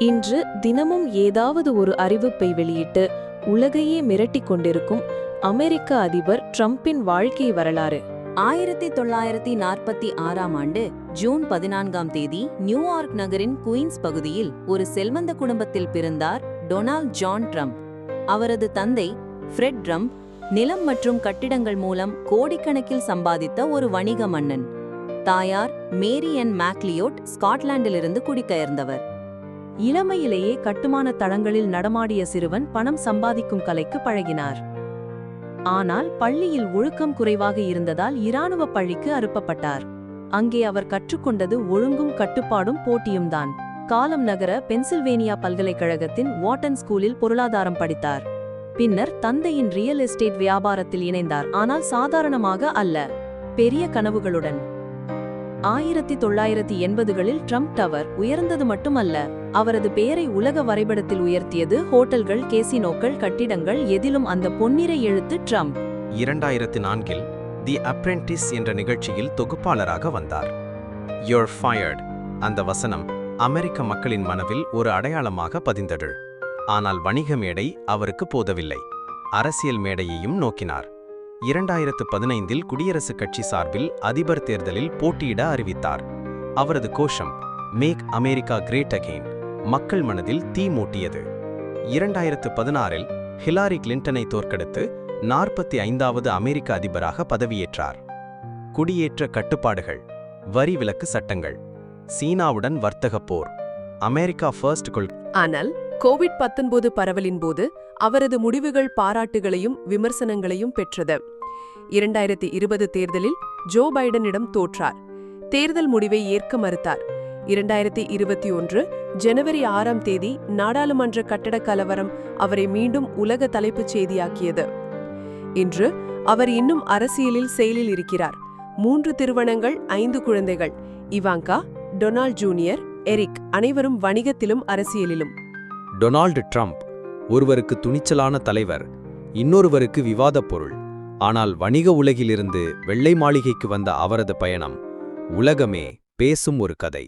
இன்று தினமும் ஏதாவது ஒரு அறிவிப்பை வெளியிட்டு உலகையே மிரட்டிக் கொண்டிருக்கும் அமெரிக்க அதிபர் ட்ரம்பின் வாழ்க்கை வரலாறு. 1946ஆம் ஆண்டு ஜூன் 14ஆம் தேதி நியூயார்க் நகரின் குயின்ஸ் பகுதியில் ஒரு செல்வந்த குடும்பத்தில் பிறந்தார் டொனால்ட் ஜான் ட்ரம்ப். அவரது தந்தை ஃப்ரெட் ட்ரம்ப் நிலம் மற்றும் கட்டிடங்கள் மூலம் கோடிக்கணக்கில் சம்பாதித்த ஒரு வணிக மன்னன். தாயார் மேரி அன் மேக்லியோட் ஸ்காட்லாண்டிலிருந்து குடிபெயர்ந்தவர். இளமையிலேயே கட்டுமான தளங்களில் நடமாடிய சிறுவன் பணம் சம்பாதிக்கும் கலைக்கு பழகினார். ஆனால் பள்ளியில் ஒழுக்கம் குறைவாக இருந்ததால் இராணுவ பள்ளிக்கு அனுப்பப்பட்டார். அங்கே அவர் கற்றுக்கொண்டது ஒழுங்கும் கட்டுப்பாடும் போட்டியும்தான். காலம் நகர பென்சில்வேனியா பல்கலைக்கழகத்தின் வாட்டன் ஸ்கூலில் பொருளாதாரம் படித்தார். பின்னர் தந்தையின் ரியல் எஸ்டேட் வியாபாரத்தில் இணைந்தார். ஆனால் சாதாரணமாக அல்ல, பெரிய கனவுகளுடன். 1980களில் ட்ரம்ப் டவர் உயர்ந்தது மட்டுமல்ல, அவரது பெயரை உலக வரைபடத்தில் உயர்த்தியது. ஹோட்டல்கள், கேசினோக்கள், கட்டிடங்கள், எதிலும் அந்த பொன்னிறை எழுத்து ட்ரம்ப். 2004இல் தி அப்ரென்டிஸ் என்ற நிகழ்ச்சியில் தொகுப்பாளராக வந்தார். யூர் ஃபயர்ட் அந்த வசனம் அமெரிக்க மக்களின் மனவில் ஒரு அடையாளமாக பதிந்தது. ஆனால் வணிக மேடை அவருக்கு போதவில்லை. அரசியல் மேடையையும் நோக்கினார். 2015இல் குடியரசுக் கட்சி சார்பில் அதிபர் தேர்தலில் போட்டியிட அறிவித்தார். அவரது கோஷம் மேக் அமெரிக்கா கிரேட் அகெயின் மக்கள் மனதில் தீ மூட்டியது. 2016இல் ஹிலாரி கிளின்டனை தோற்கடித்து 45வது அமெரிக்க அதிபராக பதவியேற்றார். குடியேற்ற கட்டுப்பாடுகள், வரி விலக்கு சட்டங்கள், சீனாவுடன் வர்த்தக போர், அமெரிக்கா ஃபர்ஸ்ட் கொள்கை. ஆனால் கோவிட்-19 பரவலின் போது அவரது முடிவுகள் பாராட்டுகளையும் விமர்சனங்களையும் பெற்றது. 2020 தேர்தலில் ஜோ பைடனிடம் தோற்றார். தேர்தல் முடிவை ஏற்க மறுத்தார். 2021 ஜனவரி 6ஆம் தேதி நாடாளுமன்ற கட்டடக் கலவரம் அவரை மீண்டும் உலக தலைப்புச் செய்தியாக்கியது. இன்று அவர் இன்னும் அரசியலில் செயலில் இருக்கிறார். 3 திருமணங்கள், 5 குழந்தைகள். இவாங்கா, டொனால்ட் ஜூனியர், எரிக் அனைவரும் வணிகத்திலும் அரசியலிலும். டொனால்டு ட்ரம்ப் ஒருவருக்கு துணிச்சலான தலைவர், இன்னொருவருக்கு விவாதப் பொருள். ஆனால் வணிக உலகிலிருந்து வெள்ளை மாளிகைக்கு வந்த அவரது பயணம் உலகமே பேசும் ஒரு கதை.